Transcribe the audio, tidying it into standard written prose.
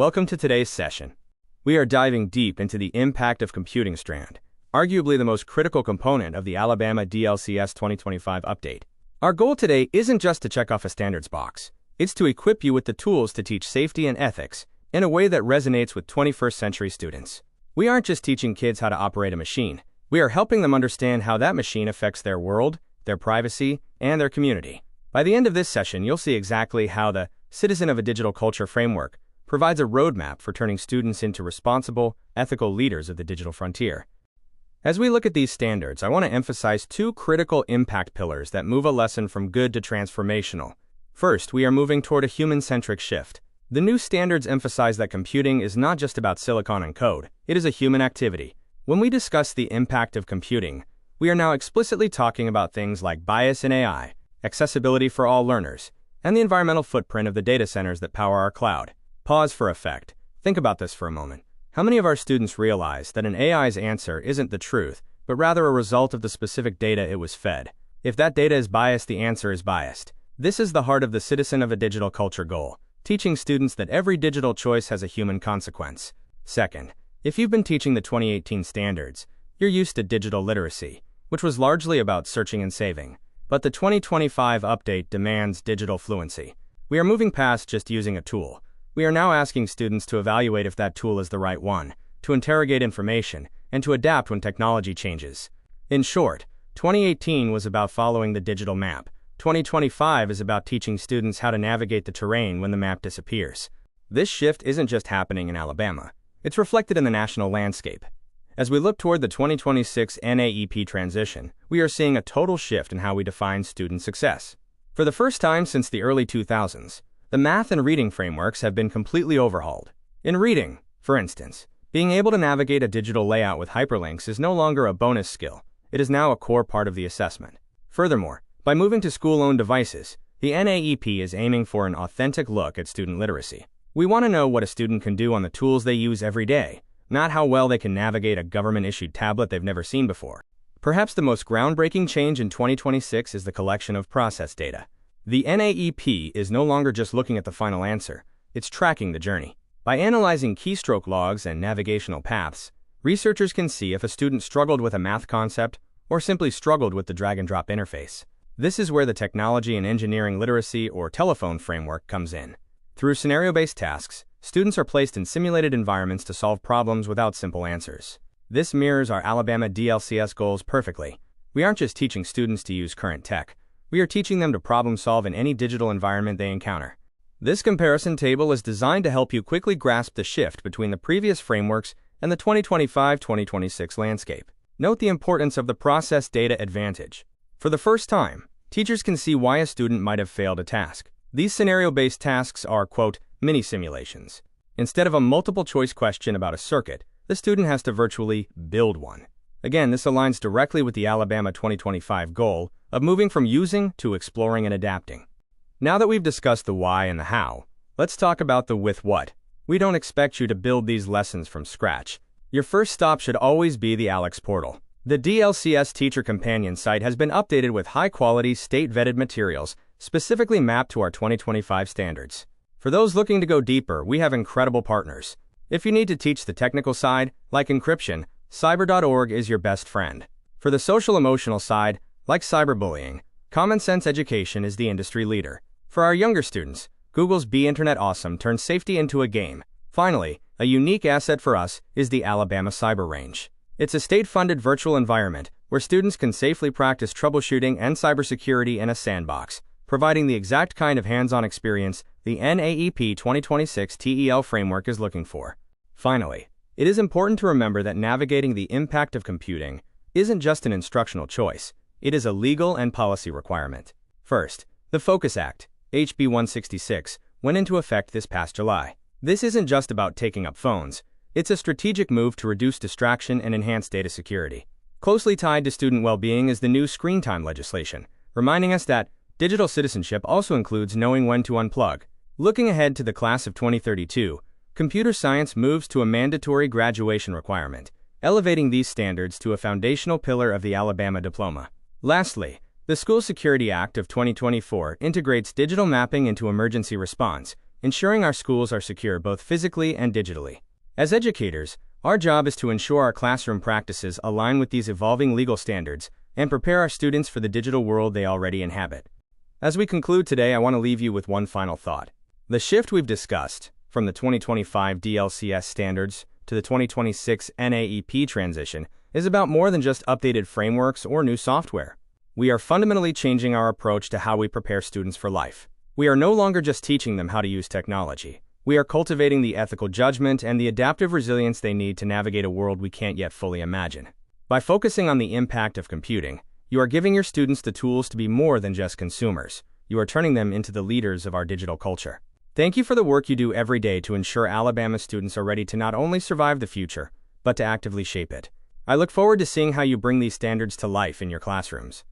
Welcome to today's session. We are diving deep into the impact of computing strand, arguably the most critical component of the Alabama DLCS 2025 update. Our goal today isn't just to check off a standards box. It's to equip you with the tools to teach safety and ethics in a way that resonates with 21st century students. We aren't just teaching kids how to operate a machine. We are helping them understand how that machine affects their world, their privacy, and their community. By the end of this session, you'll see exactly how the Citizen of a Digital Culture framework provides a roadmap for turning students into responsible, ethical leaders of the digital frontier. As we look at these standards, I want to emphasize two critical impact pillars that move a lesson from good to transformational. First, we are moving toward a human-centric shift. The new standards emphasize that computing is not just about silicon and code, it is a human activity. When we discuss the impact of computing, we are now explicitly talking about things like bias in AI, accessibility for all learners, and the environmental footprint of the data centers that power our cloud. Pause for effect. Think about this for a moment. How many of our students realize that an AI's answer isn't the truth, but rather a result of the specific data it was fed? If that data is biased, the answer is biased. This is the heart of the Citizen of a Digital Culture goal, teaching students that every digital choice has a human consequence. Second, if you've been teaching the 2018 standards, you're used to digital literacy, which was largely about searching and saving. But the 2025 update demands digital fluency. We are moving past just using a tool. We are now asking students to evaluate if that tool is the right one, to interrogate information, and to adapt when technology changes. In short, 2018 was about following the digital map. 2025 is about teaching students how to navigate the terrain when the map disappears. This shift isn't just happening in Alabama. It's reflected in the national landscape. As we look toward the 2026 NAEP transition, we are seeing a total shift in how we define student success. For the first time since the early 2000s, the math and reading frameworks have been completely overhauled. In reading, for instance, being able to navigate a digital layout with hyperlinks is no longer a bonus skill. It is now a core part of the assessment. Furthermore, by moving to school-owned devices, the NAEP is aiming for an authentic look at student literacy. We want to know what a student can do on the tools they use every day, not how well they can navigate a government-issued tablet they've never seen before. Perhaps the most groundbreaking change in 2026 is the collection of process data. The NAEP is no longer just looking at the final answer, it's tracking the journey. By analyzing keystroke logs and navigational paths, researchers can see if a student struggled with a math concept or simply struggled with the drag-and-drop interface. This is where the technology and engineering literacy or telephone framework comes in. Through scenario-based tasks, students are placed in simulated environments to solve problems without simple answers. This mirrors our Alabama DLCS goals perfectly. We aren't just teaching students to use current tech, we are teaching them to problem-solve in any digital environment they encounter. This comparison table is designed to help you quickly grasp the shift between the previous frameworks and the 2025-2026 landscape. Note the importance of the process data advantage. For the first time, teachers can see why a student might have failed a task. These scenario-based tasks are, quote, mini-simulations. Instead of a multiple-choice question about a circuit, the student has to virtually build one. Again, this aligns directly with the Alabama 2025 goal of moving from using to exploring and adapting. Now that we've discussed the why and the how, let's talk about the with what. We don't expect you to build these lessons from scratch. Your first stop should always be the ALEX portal. The DLCS Teacher Companion site has been updated with high-quality, state-vetted materials specifically mapped to our 2025 standards. For those looking to go deeper, we have incredible partners. If you need to teach the technical side, like encryption, cyber.org is your best friend. For the social-emotional side, like cyberbullying, Common Sense Education is the industry leader. For our younger students, Google's Be Internet Awesome turns safety into a game. Finally, a unique asset for us is the Alabama Cyber Range. It's a state-funded virtual environment where students can safely practice troubleshooting and cybersecurity in a sandbox, providing the exact kind of hands-on experience the NAEP 2026 TEL framework is looking for. Finally, it is important to remember that navigating the impact of computing isn't just an instructional choice, it is a legal and policy requirement. First, the FOCUS Act, HB 166, went into effect this past July. This isn't just about taking up phones, it's a strategic move to reduce distraction and enhance data security. Closely tied to student well-being is the new screen time legislation, reminding us that digital citizenship also includes knowing when to unplug. Looking ahead to the class of 2032, computer science moves to a mandatory graduation requirement, elevating these standards to a foundational pillar of the Alabama diploma. Lastly, the School Security Act of 2024 integrates digital mapping into emergency response, ensuring our schools are secure both physically and digitally. As educators, our job is to ensure our classroom practices align with these evolving legal standards and prepare our students for the digital world they already inhabit. As we conclude today, I want to leave you with one final thought. The shift we've discussed, from the 2025 DLCS standards to the 2026 NAEP transition, is about more than just updated frameworks or new software. We are fundamentally changing our approach to how we prepare students for life. We are no longer just teaching them how to use technology. We are cultivating the ethical judgment and the adaptive resilience they need to navigate a world we can't yet fully imagine. By focusing on the impact of computing, you are giving your students the tools to be more than just consumers. You are turning them into the leaders of our digital culture. Thank you for the work you do every day to ensure Alabama students are ready to not only survive the future, but to actively shape it. I look forward to seeing how you bring these standards to life in your classrooms.